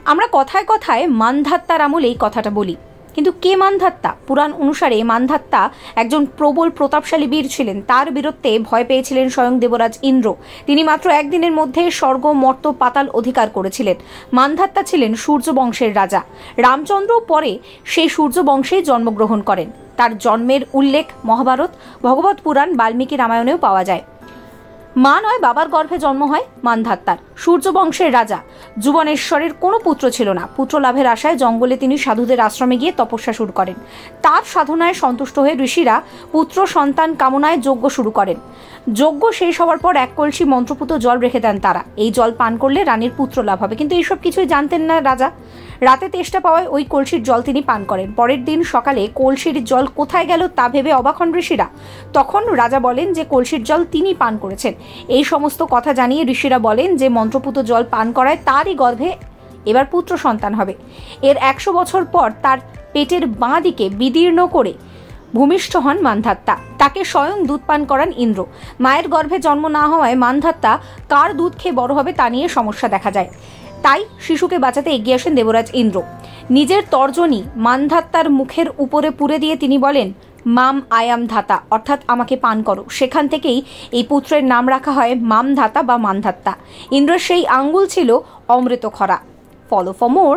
আমরা কথায় কথায় মানধাত্তার আমলে এই কথাটা বলি, কিন্তু কে মানধাত্তা? পুরাণ অনুসারে মানধাত্তা একজন প্রবল প্রতাপশালী বীর ছিলেন। তার বীরত্বে ভয় পেয়েছিলেন স্বয়ং দেবরাজ ইন্দ্র। তিনি মাত্র একদিনের মধ্যে স্বর্গ মর্ত পাতাল অধিকার করেছিলেন। মানধাত্তা ছিলেন সূর্য বংশের রাজা। রামচন্দ্র পরে সেই সূর্য বংশেই জন্মগ্রহণ করেন। তার জন্মের উল্লেখ মহাভারত, ভগবত পুরাণ, বাল্মীকি রামায়ণেও পাওয়া যায়। মা নয় বাবার গর্ভে জন্ম হয় মানধাত্তার। সূর্য বংশের রাজা যুবনেশ্বরের কোনো পুত্র ছিল না। পুত্র লাভের আশায় জঙ্গলে তিনি সাধুদের আশ্রমে গিয়ে তপস্যা শুরু করেন। তার সাধনায় সন্তুষ্ট হয়ে ঋষিরা পুত্র সন্তান কামনায় যজ্ঞ শুরু করেন। যজ্ঞ শেষ হওয়ার পর এক কলসি মন্ত্রপুত জল রেখে দেন তারা। এই জল পান করলে রানীর পুত্র লাভ হবে, কিন্তু এইসব কিছুই জানতেন না রাজা। রাতে তেষ্টা পাওয়ায় ওই কলসির জল তিনি পান করেন। পরের দিন সকালে কলসির জল কোথায় গেল তা ভেবে অবাক হন ঋষিরা। তখন রাজা বলেন যে কলসির জল তিনি পান করেছেন। এই সমস্ত কথা জানিয়ে ঋষিরা বলেন যে মন্ত্রপুত জল পান করায় তারই গর্ভে এবার পুত্র সন্তান হবে। এর 100 বছর পর তার পেটের বাঁ দিকে বিদীর্ণ করে ভূমিষ্ঠ হন মানধাত্তা। তাকে স্বয়ং দুধ পান করান ইন্দ্র। মায়ের গর্ভে জন্ম না হওয়ায় মানধাত্তা কার দুধ খেয়ে বড় হবে তা নিয়ে সমস্যা দেখা যায়। তাই শিশুকে বাঁচাতে এগিয়ে আসেন দেবরাজ ইন্দ্র। নিজের তর্জনী মানধাত্তার মুখের উপরে পুরে দিয়ে তিনি বলেন, মাম আয়াম ধাতা, অর্থাৎ আমাকে পান করো। সেখান থেকেই এই পুত্রের নাম রাখা হয় মামধাতা বা মানধাত্তা। ইন্দ্রের সেই আঙ্গুল ছিল অমৃতখরা। Follow for more.